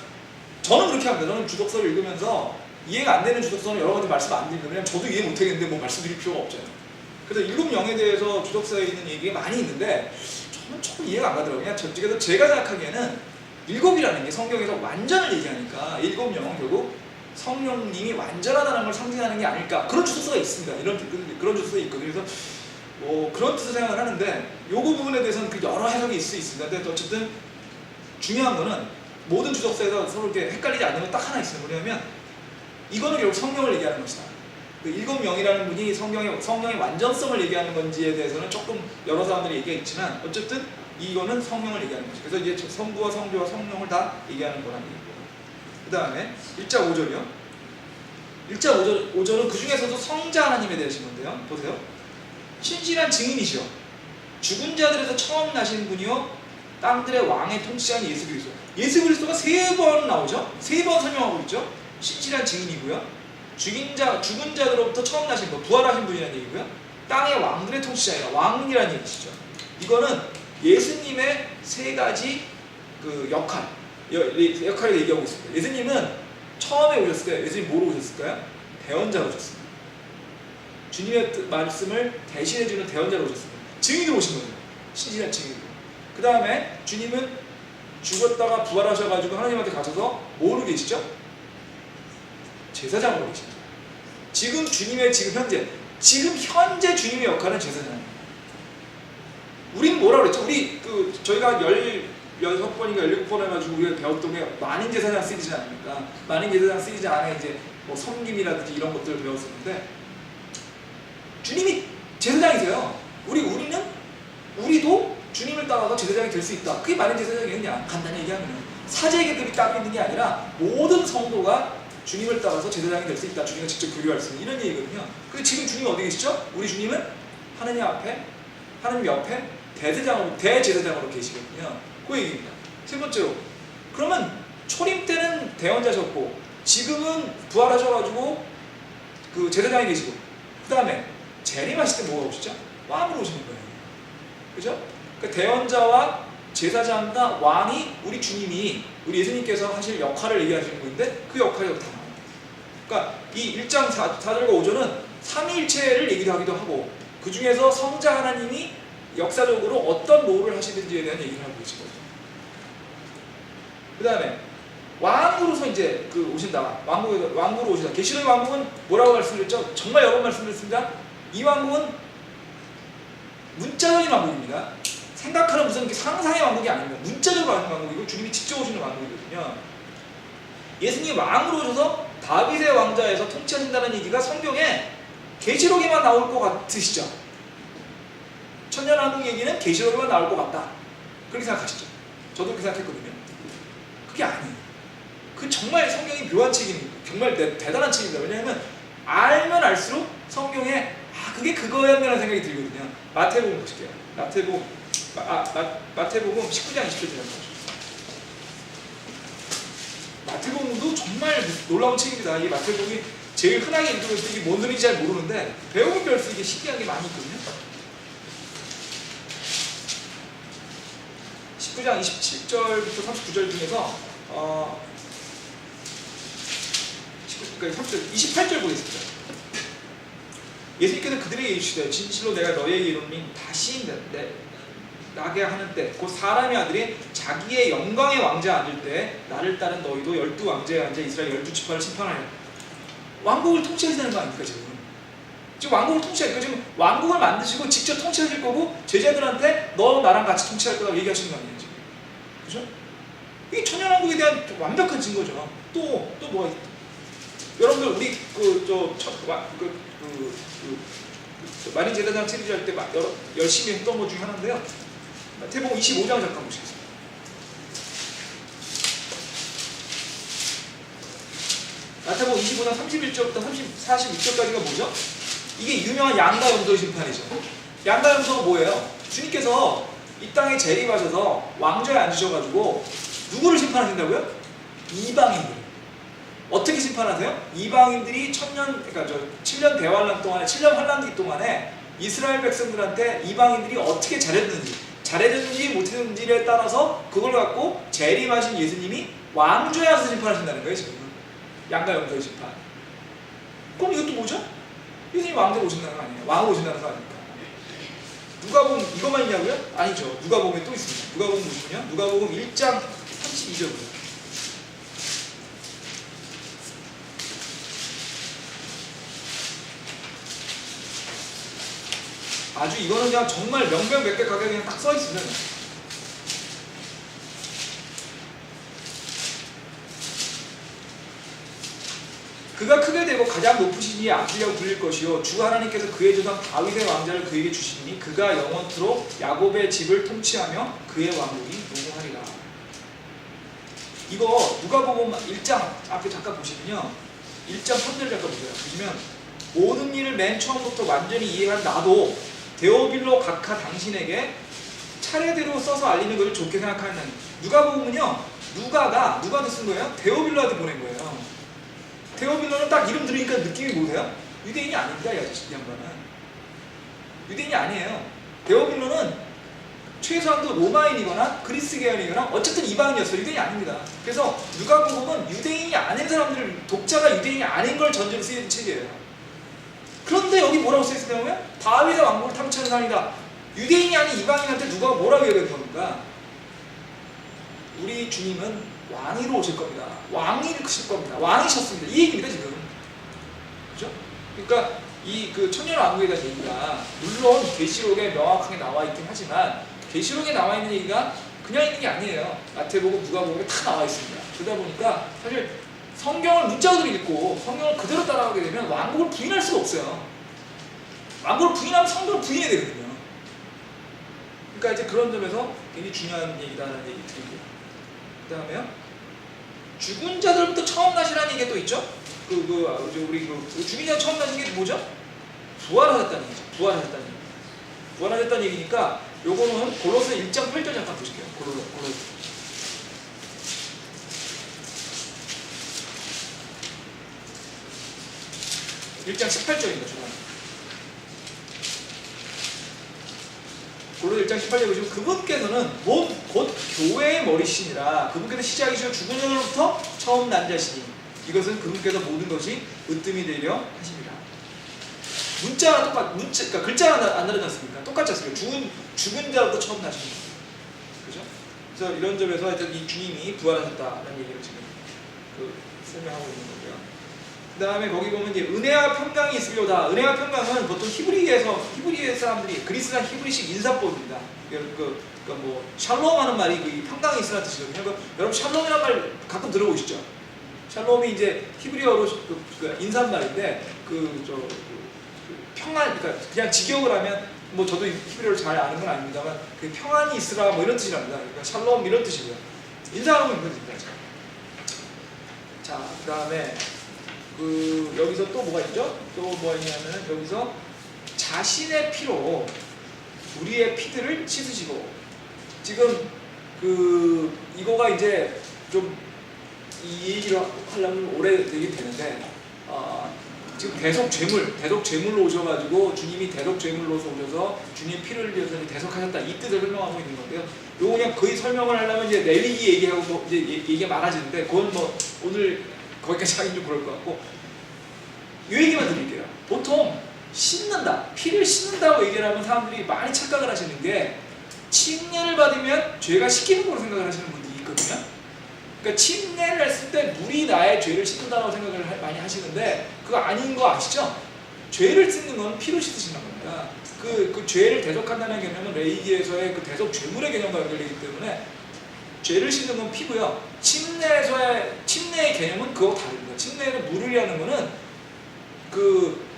저는 그렇게 합니다. 저는 주석서를 읽으면서 이해가 안 되는 주석서는 여러 가지 말씀 안 드리면 왜냐면 저도 이해 못 하겠는데 뭐 말씀드릴 필요가 없잖아요. 그래서 일곱 영에 대해서 주석서에 있는 얘기가 많이 있는데 저는 조금 이해가 안 가더라고요. 그냥 그래서 제가 생각하기에는 일곱이라는 게 성경에서 완전을 얘기하니까 일곱 영은 결국 성령님이 완전하다는 걸 상징하는 게 아닐까 그런 주석서가 있습니다. 그런 주석서가 있거든요. 그래서 그런 뜻을 생각을 하는데 요거 부분에 대해서는 그 여러 해석이 있을 수 있습니다. 근데 어쨌든 중요한 거는 모든 주석서에서 서로 이렇게 헷갈리지 않는 건 딱 하나 있어요. 뭐냐면 이거는 결국 성령을 얘기하는 것이다. 그 일곱 영이라는 분이 성령의 완전성을 얘기하는 건지에 대해서는 조금 여러 사람들이 얘기가 있지만 어쨌든 이거는 성령을 얘기하는 것이죠. 그래서 이제 성부와 성자와 성령을 다 얘기하는 거라는 얘기고. 그 다음에 1장 5절이요. 1장 5절은 그 중에서도 성자 하나님에 대하신 건데요. 보세요. 신실한 증인이시여 죽은 자들에서 처음 나신 분이요 땅들의 왕의 통치자인 예수 그리스도. 예수 그리스도가 3번 나오죠. 3번 설명하고 있죠. 신실한 증인이고요. 죽은 자들로부터 처음 나신 분, 부활하신 분이라는 얘기고요. 땅의 왕들의 통치자이라 왕이라는 얘기시죠. 이거는 예수님의 3가지 그 역할을 얘기하고 있습니다. 예수님은 처음에 오셨을 때 예수님 뭐로 오셨을까요? 대언자로 오셨습니다. 주님의 말씀을 대신해주는 대언자로 오셨습니다. 증인으로 오신 거죠. 신실한 증인으로. 그 다음에 주님은 죽었다가 부활하셔가지고 하나님한테 가셔서 뭐로 계시죠? 제사장으로 계십니다. 지금 현재 주님의 역할은 제사장입니다. 우리는 뭐라 그랬죠? 저희가 16번인가 17번 해가지고 우리가 배웠던 게 만인 제사장 시리즈 아닙니까? 만인 제사장 시리즈 안에 이제 뭐 섬김이라든지 이런 것들을 배웠었는데 주님이 제사장이세요. 우리도 주님을 따라서 제사장이 될 수 있다. 그게 만인 제사장이냐? 간단히 얘기하면 사제 계급이 따로 있는 게 아니라 모든 성도가 주님을 따라서 제사장이 될 수 있다. 주님과 직접 교류할 수 있는 이런 얘기거든요. 근데 지금 주님이 어디 계시죠? 우리 주님은 하나님 옆에 대제사장으로 계시거든요. 그 얘기입니다. 세 번째로 그러면 초림 때는 대언자셨고 지금은 부활하셔가지고 그 제사장이 계시고 그 다음에 재림하실 때 뭐가 오시죠? 왕으로 오시는 거예요. 그죠? 그 대언자와 제사장과 왕이 우리 예수님께서 하실 역할을 얘기하시는 건데 그 역할이 여기 다 나옵니다. 그러니까 이 1장 4절과 5절은 삼위일체를 얘기하기도 하고 그 중에서 성자 하나님이 역사적으로 어떤 롤을 하시는지에 대한 얘기를 하고 계신 거죠. 그 다음에 왕으로서 이제 오신다. 왕으로 오신다. 계시록의 왕국은 뭐라고 말씀드렸죠? 정말 여러 번 말씀드렸습니다. 이 왕국은 문자적인 왕국입니다. 생각하는 무슨 상상의 왕국이 아닙니다. 문자적으로 하는 왕국이고 주님이 직접 오시는 왕국이거든요. 예수님이 왕으로 오셔서 다윗의 왕자에서 통치하신다는 얘기가 성경에 계시록에만 나올 것 같으시죠? 천년왕국 얘기는 계시록에만 나올 것 같다. 그렇게 생각하시죠? 저도 그렇게 생각했거든요. 그게 아니에요. 그 정말 성경이 묘한 책입니다. 정말 대단한 책입니다. 왜냐하면 알면 알수록 성경에 그게 그거였나라는 생각이 들거든요. 마태복음 보실게요. 마태복음 19장 20절이라고 하죠. 마태복음도 정말 놀라운 책입니다. 이 마태복음이 제일 흔하게 읽으면 이게 뭔 소리인지 잘 모르는데 배우면 배울수록 이게 신기한 게 많이 있거든요. 19장 27절부터 39절 중에서 28절 보겠습니다. 예수님께서 그들에게 이르시되 진실로 내가 너희에게 이르노니 다시 나게 하는 때 곧 사람의 아들이 자기의 영광의 왕좌에 앉을 때 나를 따른 너희도 12왕좌에 앉아 이스라엘 12지파를 심판하리라. 왕국을 통치하시는 거 아닙니까 지금? 지금 왕국을 통치하니까 지금 왕국을 만드시고 직접 통치하실 거고 제자들한테 너 나랑 같이 통치할 거라고 얘기하시는 거 아니에요 지금? 그죠? 이게 천년왕국에 대한 완벽한 증거죠. 또 뭐가 있다. 여러분들 우리 만인 제사장 체리할 때 열심히 했던 것 중에 하나인데요. 마태복음 25장 잠깐 보시겠습니다. 마태복음 25장 31절부터 46절까지가 뭐죠? 이게 유명한 양가 염소 심판이죠. 양가 염소가 뭐예요? 주님께서 이 땅에 재림하셔서 왕좌에 앉으셔가지고 누구를 심판하신다고요? 이방인들. 어떻게 심판하세요? 이방인들이 7년 대환란 동안에 7년 환란기 동안에 이스라엘 백성들한테 이방인들이 어떻게 잘해줬는지 못했는지에 따라서 그걸 갖고 재림하신 예수님이 왕좌에 와서 심판하신다는 거예요 지금. 양가 염소의 심판. 그럼 이것도 뭐죠? 예수님이 왕좌에 오신다는 거 아니에요? 왕으로 오신다는 거 아닙니까? 누가복음 이것만 있냐고요? 아니죠. 누가복음에 또 있습니다. 누가복음 보시면요. 누가복음 1장 32절입니다. 아주 이거는 그냥 정말 명명백백하게 그냥 딱 써 있습니다. 그가 크게 되고 가장 높으신 이의 아들이라고 불릴 것이요 주 하나님께서 그의 조상 다윗의 왕자를 그에게 주시니 그가 영원토록 야곱의 집을 통치하며 그의 왕국이 무궁하리라. 이거 누가복음 1장 앞에 잠깐 보시면요. 1장 3절 잠깐 보세요. 보시면 모든 일을 맨 처음부터 완전히 이해한 나도 데오빌로 각하 당신에게 차례대로 써서 알리는 것을 좋게 생각하는. 누가복음은요. 누가한테 쓴 거예요? 데오빌로한테 보낸 거예요. 데오빌로는 딱 이름 들으니까 느낌이 뭐세요? 유대인이 아닙니다. 이 양반은 유대인이 아니에요. 데오빌로는 최소한도 로마인이거나 그리스 계열이거나 어쨌든 이방인이었어요. 유대인이 아닙니다. 그래서 누가복음은 유대인이 아닌 사람들, 독자가 유대인이 아닌 걸 전제로 쓰인 책이에요. 그런데 여기 뭐라고 써있냐면 다윗의 왕국을 탐취하는 사람이다. 유대인이 아닌 이방인한테 누가 뭐라고 얘기하는 겁니까? 우리 주님은 왕위로 오실 겁니다. 왕이실 겁니다. 왕이셨습니다. 이 얘기입니다 지금. 그죠? 그러니까 이 천년왕국에 대한 얘기가 물론 계시록에 명확하게 나와 있긴 하지만 계시록에 나와 있는 얘기가 그냥 있는 게 아니에요. 마태복음, 누가복음에 다 나와 있습니다. 그러다 보니까 사실 성경을 문자 그대로 읽고 성경을 그대로 따라가게 되면 왕국을 부인할 수가 없어요. 왕국을 부인하면 성경을 부인해야 되거든요. 그러니까 이제 그런 점에서 굉장히 중요한 얘기다라는 얘기 드리고요. 그 다음에요. 죽은 자들부터 처음 나시라는 얘기가 또 있죠? 우리 죽은 자 처음 나신 게 뭐죠? 부활하셨다는 얘기죠. 부활하셨다는 얘기니까 요거는 골로새 1장 8절 잠깐 보실게요. 골로새 1장 18절입니다. 골로새 1장 18절에 보시면 그분께서는 곧 교회의 머리시니라. 그분께서 시작이시고 죽은 자로부터 처음 난 자시니 이것은 그분께서 모든 것이 으뜸이 되려 하십니다. 문자가 그러니까 글자가 안 다르지 않습니까? 똑같지 않습니까? 죽은 자로부터 처음 나십니다. 그죠? 그래서 이런 점에서 하여튼 이 주님이 부활하셨다는 얘기를 지금 설명하고 있는 거고요. 그 다음에 거기 보면 이제 은혜와 평강이 있으려다. 은혜와 평강은 보통 히브리 사람들이 그리스 히브리식 인사법입니다. 뭐 샬롬하는 말이 평강이 있으라는 뜻이거든요. 여러분 샬롬이라는 말 가끔 들어보시죠? 샬롬이 이제 히브리어로 인사말인데 평안, 그러니까 그냥 직역을 하면 뭐 저도 히브리어를 잘 아는 건 아닙니다만 평안이 있으라 뭐 이런 뜻이랍니다. 그러니까 샬롬 이런 뜻이고요. 인사하고 있는 겁니다. 자, 그 다음에 여기서 또 뭐가 있죠? 또 뭐가 있냐면 여기서 자신의 피로 우리의 피들을 씻으시고 지금 이거가 이제 좀 이 얘기를 하려면 오래되긴 되는데 지금 대속죄물로 오셔가지고 주님이 대속죄물로서 오셔서 주님 피를 흘려서 대속하셨다 이 뜻을 설명하고 있는 건데요. 요거 그냥 거의 설명을 하려면 이제 레위기 얘기하고 뭐 이제 얘기가 많아지는데 그건 뭐 오늘 거기까지 하긴 좀 그럴 것 같고 이 얘기만 드릴게요. 보통 피를 씻는다고 얘기를 하면 사람들이 많이 착각을 하시는 게 침례를 받으면 죄가 씻기는 거로 생각을 하시는 분들이 있거든요. 그러니까 침례를 했을 때 물이 나의 죄를 씻는다고 생각을 많이 하시는데 그거 아닌 거 아시죠? 죄를 씻는 건 피로 씻으시는 겁니다. 그 죄를 대속한다는 개념은 레이기에서의 그 대속 죄물의 개념과 연결되기 때문에 죄를 씻는 건 피고요. 침례의 개념은 그거 다릅니다. 침례는 물이라는 거는 그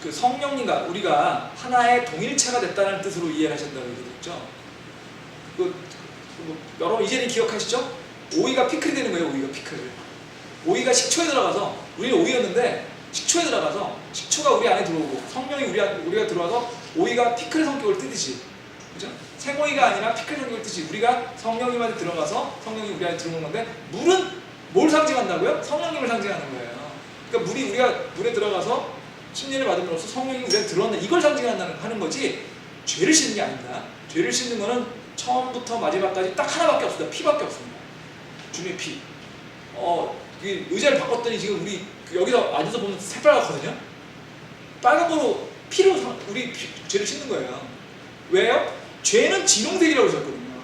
성령님과 우리가 하나의 동일체가 됐다는 뜻으로 이해를 하신다고 얘기했죠. 여러분 이제는 기억하시죠? 오이가 피클이 되는 거예요. 오이가 피클. 오이가 식초에 들어가서 우리는 오이였는데 식초에 들어가서 식초가 우리 안에 들어오고 성령이 우리가 들어와서 오이가 피클의 성격을 띠듯이, 그죠? 생오이가 아니라 피클의 성격을 띠듯이 우리가 성령님한테 들어가서 성령이 우리 안에 들어오는 건데 물은 뭘 상징한다고요? 성령님을 상징하는 거예요. 그러니까 우리가 물에 들어가서 침례를 받음으로써 성령이 우리한테 들어온다, 이걸 상징하는 거지 죄를 씻는 게 아닙니다. 죄를 씻는 거는 처음부터 마지막까지 딱 하나밖에 없습니다. 피밖에 없습니다. 주님의 피. 의자를 바꿨더니 지금 우리 여기서 앉아서 보면 새빨갛거든요. 빨간 거로 피로 우리 죄를 씻는 거예요. 왜요? 죄는 진홍색이라고 하셨거든요.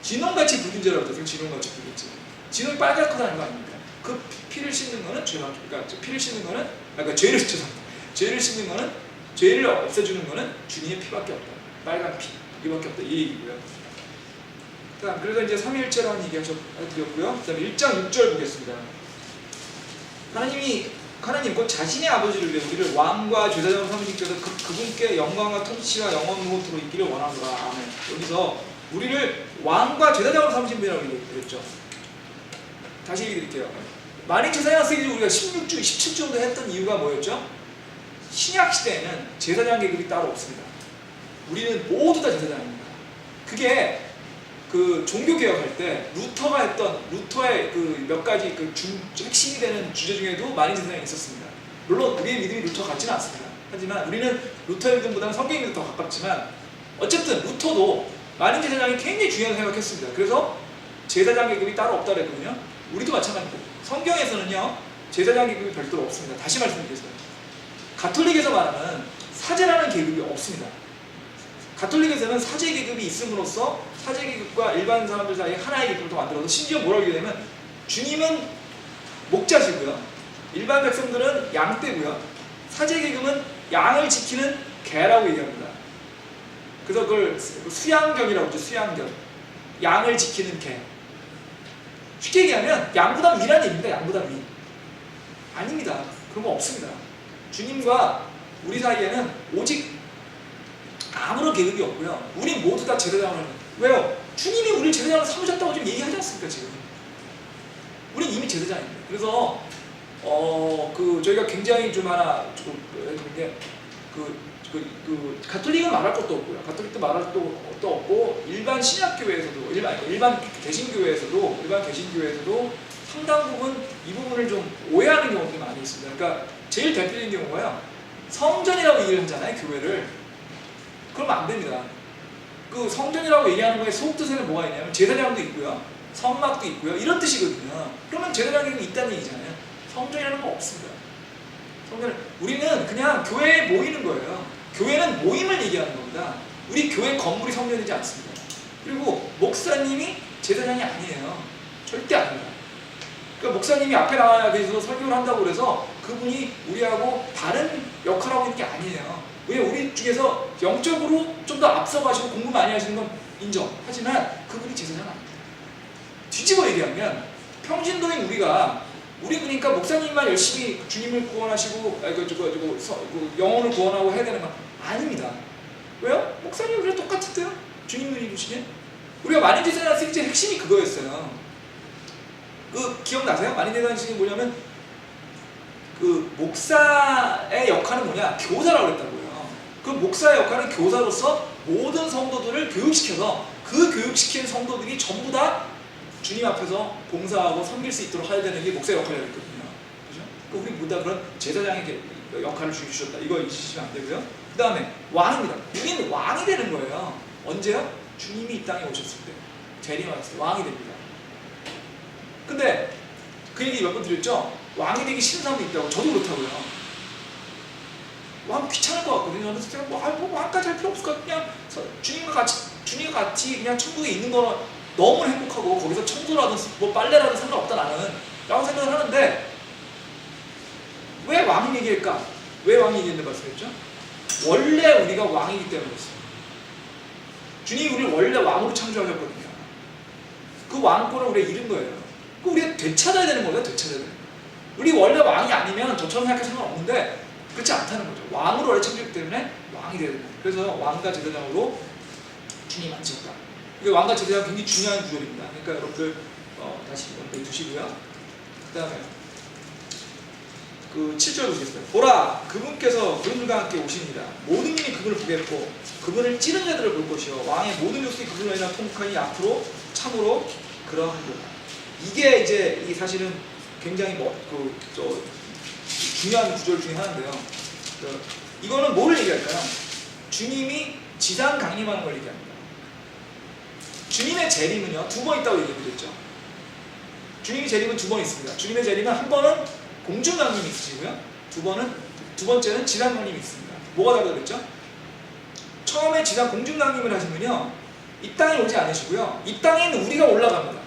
진홍같이 붉은 죄라고 하셨어요. 진홍같이 붉은 죄. 진홍이 빨갛다는 거 아닙니까? 그 피를 씻는 거는 피를 씻는 거는 죄를 씻는 거는, 죄를 없애주는 거는 주님의 피밖에 없다. 빨간 피, 이밖에 없다. 이 얘기고요. 그래서 이제 삼위일체라는 얘기 드렸고요. 그 다음에 1장 6절 보겠습니다. 하나님 곧 자신의 아버지를 위해 우리를 왕과 제사장으로 삼으시께서 그분께 영광과 통치와 영원 무엇으로 있기를 원하노라. 아멘. 여기서 우리를 왕과 제사장으로 삼으신 분이라고 얘기했죠. 다시 얘기 드릴게요. 만일 제사장 쓰기 우리가 16주, 17주 정도 했던 이유가 뭐였죠? 신약 시대에는 제사장 계급이 따로 없습니다. 우리는 모두 다 제사장입니다. 그게 그 종교 개혁할 때 루터의 그 몇 가지 그 핵심이 되는 주제 중에도 만인 제사장이 있었습니다. 물론 우리의 믿음이 루터 같지는 않습니다. 하지만 우리는 루터의 믿음보다는 성경의 믿음 더 가깝지만 어쨌든 루터도 만인 제사장이 굉장히 중요하다고 생각했습니다. 그래서 제사장 계급이 따로 없다 그랬거든요. 우리도 마찬가지고 성경에서는요 제사장 계급이 별도로 없습니다. 다시 말씀드리겠습니다. 가톨릭에서 말하는 사제라는 계급이 없습니다. 가톨릭에서는 사제 계급이 있음으로써 사제 계급과 일반 사람들 사이에 하나의 계급을 더 만들어서 심지어 뭐라고 얘기하냐면 주님은 목자시고요, 일반 백성들은 양떼고요, 사제 계급은 양을 지키는 개라고 얘기합니다. 그래서 그걸 수양견이라고 하죠. 수양견, 양을 지키는 개. 쉽게 얘기하면 양보다 위라는 얘기입니다. 양보다 위. 아닙니다. 그런 거 없습니다. 주님과 우리 사이에는 오직 아무런 계급이 없고요. 우리 모두 다 제사장을. 왜요? 주님이 우리를 제사장으로 삼으셨다고 지금 얘기하지 않습니까? 지금 우리는 이미 제사장입니다. 그래서 저희가 굉장히 좀 하나 했는데 가톨릭은 말할 것도 없고요. 가톨릭도 말할 것도 없고 일반 신약교회에서도 일반 개신교회에서도 상당 부분 이 부분을 좀 오해하는 경우들이 많이 있습니다. 그러니까 제일 대표적인 경우가요. 성전이라고 얘기를 하잖아요. 교회를. 그러면 안 됩니다. 그 성전이라고 얘기하는 거에 속뜻에는 뭐가 있냐면 제사장도 있고요, 성막도 있고요, 이런 뜻이거든요. 그러면 제사장이 있다는 얘기잖아요. 성전이라는 거 없습니다. 우리는 그냥 교회에 모이는 거예요. 교회는 모임을 얘기하는 겁니다. 우리 교회 건물이 성전이지 않습니다. 그리고 목사님이 제사장이 아니에요. 절대 아닙니다. 그러니까 목사님이 앞에 나와야 계셔서 설교를 한다고 그래서 그분이 우리하고 다른 역할을 하고 있는 게 아니에요. 왜 우리 중에서 영적으로 좀 더 앞서가시고 공부 많이 하시는 건 인정. 하지만 그분이 제사장 아닙니다. 뒤집어 얘기하면 평신도인 우리 그러니까 목사님만 열심히 주님을 구원하시고 영혼을 구원하고 해야 되는 건 아닙니다. 왜요? 목사님 우리랑 똑같은데요? 주님을 이루시면 우리가 만인 제사장 쓰기 핵심이 그거였어요. 그 기억나세요? 만인 제사장 쓰기 뭐냐면 그 목사의 역할은 뭐냐? 교사라고 그랬다고요. 그 목사의 역할은 교사로서 모든 성도들을 교육시켜서 그 교육시킨 성도들이 전부 다 주님 앞에서 봉사하고 섬길 수 있도록 해야 되는 게 목사의 역할이었거든요. 그죠? 우리 모두 그런 제사장의 역할을 주셨다. 이거 잊으시면 안 되고요. 그 다음에 왕입니다. 우리는 왕이 되는 거예요. 언제요? 주님이 이 땅에 오셨을 때, 재림하셨을 때 왕이 됩니다. 근데 그 얘기 몇 번 드렸죠? 왕이 되기 싫은 사람도 있다고. 저도 그렇다고요. 왕 귀찮을 것 같거든요. 저는 왕까지 할 필요 없을 것 같아요. 그냥 주님과 같이 주님과 같이 그냥 천국에 있는 거는 너무 행복하고 거기서 청소라든 뭐 빨래라든 상관없다 나는 라고 생각을 하는데 왜 왕 얘기일까? 왜 왕 얘기했는데 말씀했죠? 원래 우리가 왕이기 때문에 그렇습니다. 주님이 우리를 원래 왕으로 창조하셨거든요. 그 왕권을 우리가 잃은 거예요. 그 우리가 되찾아야 되는 거예요. 되찾아야 되는 거예요. 우리 원래 왕이 아니면 저처럼 생각할 상관없는데 그렇지 않다는 거죠. 왕으로 원래 창조했기 때문에 왕이 되야 됩니다. 그래서 왕과 제사장으로 주님이 앉혔다. 이게 왕과 제사장 굉장히 중요한 구절입니다. 그러니까 여러분들 다시 옆에 두시고요. 그 다음에 그 7절 보시겠어요. 보라, 그분께서 그분들과 함께 오십니다. 모든 눈이 그분을 보겠고 그분을 찌른 자들을 볼 것이요 왕의 모든 족속이 그분으로 인하여 통곡하니 앞으로 참으로 그러하리로다. 이게 이제 이 사실은 굉장히 중요한 구절 중에 하나인데요. 이거는 뭐를 얘기할까요? 주님이 지상 강림하는 걸 얘기합니다. 주님의 재림은요, 두 번 있다고 얘기해드렸죠. 주님의 재림은 두 번 있습니다. 주님의 재림은 한 번은 공중 강림이 있으시고요. 두 번째는 지상 강림이 있습니다. 뭐가 다르다고 그랬죠? 처음에 지상 공중 강림을 하시면요, 이 땅에 오지 않으시고요. 이 땅에는 우리가 올라갑니다.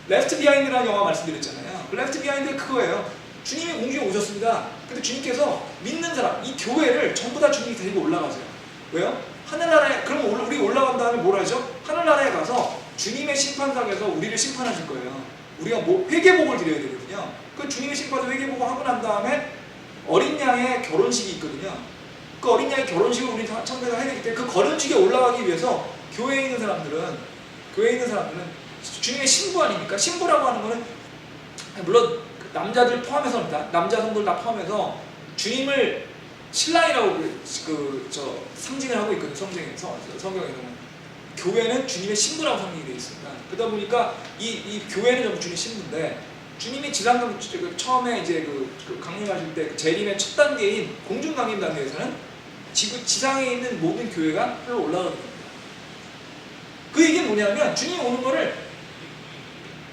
레프트 비하인드라는 영화 말씀드렸잖아요. 그 레프트 비하인드 그거예요. 주님이 공중에 오셨습니다. 근데 주님께서 믿는 사람, 이 교회를 전부 다 주님이 데리고 올라가세요. 왜요? 하늘나라에, 그럼 우리 올라간 다음에 뭘 하죠? 하늘나라에 가서 주님의 심판상에서 우리를 심판하실 거예요. 우리가 회개복을 드려야 되거든요. 그 주님의 심판에서 회개복을 하고 난 다음에 어린 양의 결혼식이 있거든요. 그 어린 양의 결혼식을 우리 참가해야 되기 때문에 그 결혼식에 올라가기 위해서 교회에 있는 사람들은 주님의 신부 아닙니까? 신부라고 하는 거는 물론 남자들 포함해서입니다. 남자 성도들 다 포함해서 주님을 신랑이라고 상징을 하고 있거든요. 성경에서는 교회는 주님의 신부라고 상징이 되어 있습니다. 그러다 보니까 이 교회는 전부 주님의 신부인데 주님이 지상 처음에 이제 강림하실 때 재림의 첫 단계인 공중 강림 단계에서는 지상에 있는 모든 교회가 하늘로 올라가게 됩니다. 그 얘기는 뭐냐면 주님이 오는 거를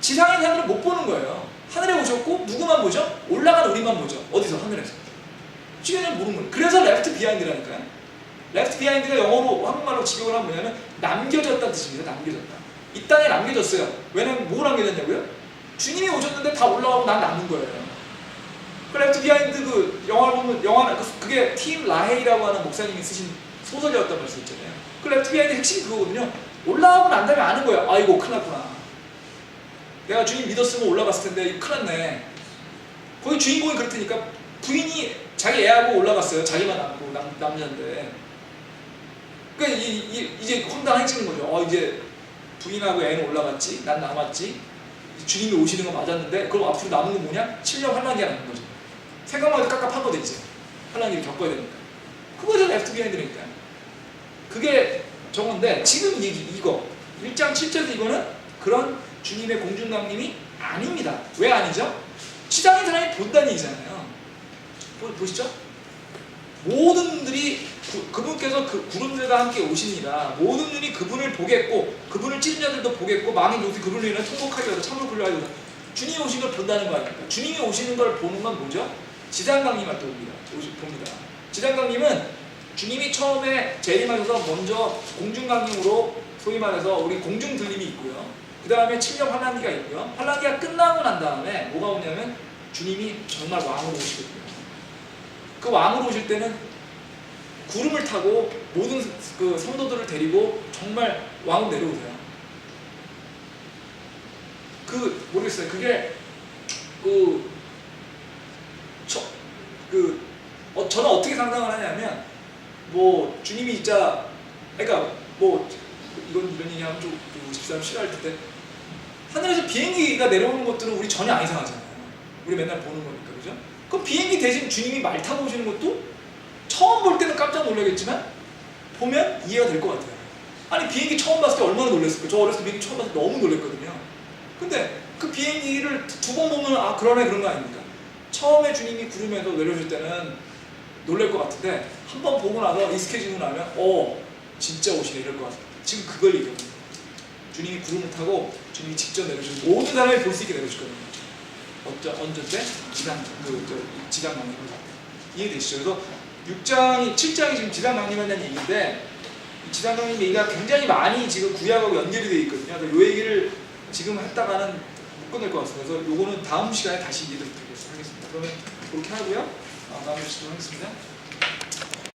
지상에 있는 사람들은 못 보는 거예요. 하늘에 오셨고 누구만 보죠? 올라가는 우리만 보죠. 어디서? 하늘에서. 주님은 모르는 거예요. 그래서 레프트 비하인드라니까요. 레프트 비하인드가 영어로 한국말로 직역을 하면 뭐냐면 남겨졌다는 뜻입니다. 남겨졌다. 이 땅에 남겨졌어요. 왜냐면 뭐 남겨졌냐고요? 주님이 오셨는데 다 올라가고 난 남은 거예요. 그 레프트 비하인드 영화를 보면 그게 팀 라헤이라고 하는 목사님이 쓰신 소설이었단 말씀 있잖아요. 그 레프트 비하인드 핵심이 그거거든요. 올라가고 난 다음에 아는 거예요. 아이고 큰일 났구나. 내가 주님 믿었으면 올라갔을 텐데 이거 큰일 났네. 거기 주인공이 그렇다니까 부인이 자기 애하고 올라갔어요. 자기만 남고 남자인데. 그러니까 이제 황당해지는 거죠. 이제 부인하고 애는 올라갔지, 난 남았지. 주님이 오시는 거 맞았는데 그럼 앞으로 남은 건 뭐냐? 7년 환란기가 남는 거죠. 생각만 해도 깝깝한 거죠. 이제 환란기를 겪어야 되니까. 그거죠. 레프트 비하인드니까. 그게 저건데 지금 이거 1장 7절에서 이거는 그런 주님의 공중 강림이 아닙니다. 왜 아니죠? 지상의 사람이 본다는 얘기잖아요. 보시죠? 모든 분들이 그분께서 그 구름들과 함께 오십니다. 모든 눈이 그분을 보겠고 그분을 찌른 자들도 보겠고 망인 족속이 그분을 인해 통곡하게 하고 참을 굴려하게 하고 주님이 오신 걸 본다는 거 아닙니까? 주님이 오시는 걸 보는 건 뭐죠? 지상 강림할 때 봅니다. 지상 강림은 주님이 처음에 재림하셔서 먼저 공중 강림으로 소위 말해서 우리 공중 들림이 있고요. 그 다음에 7년 환란기가 있고요. 환란기가 끝나고 난 다음에 뭐가 오냐면 주님이 정말 왕으로 오시거든요. 그 왕으로 오실 때는 구름을 타고 모든 그 성도들을 데리고 정말 왕으로 내려오세요. 모르겠어요. 그게 저는 어떻게 상상을 하냐면 주님이 진짜 그러니까 이런 얘기 하면 좀 집사람 싫어할 텐데 하늘에서 비행기가 내려오는 것들은 우리 전혀 안 이상하잖아요. 우리 맨날 보는 거니까 그죠? 그럼 비행기 대신 주님이 말 타고 오시는 것도 처음 볼 때는 깜짝 놀라겠지만 보면 이해가 될 것 같아요. 아니 비행기 처음 봤을 때 얼마나 놀랐을까요? 저 어렸을 때 비행기 처음 봤을 때 너무 놀랐거든요. 근데 그 비행기를 두 번 보면 그러네 그런 거 아닙니까? 처음에 주님이 구름에서 내려오실 때는 놀랄 것 같은데 한 번 보고 나서 익숙해지고 나면 진짜 오시네 이럴 것 같아요. 지금 그걸 얘기합니다. 주님이 구름을 타고 주님이 직접 내려주시고 모든 사람이 볼 수 있게 내려줄 거예요. 언제 때? 지상 강림을 이해되시죠? 그래서 7장이 지금 지상 강림한다는 얘기인데 이 지상강림 얘기가 굉장히 많이 지금 구약하고 연결이 되어 있거든요. 이 얘기를 지금 했다가는 못 끝낼 것 같아서 그래서 요거는 다음 시간에 다시 얘기를 드리겠습니다. 그러면 그렇게 하고요. 다음에 시도하겠습니다.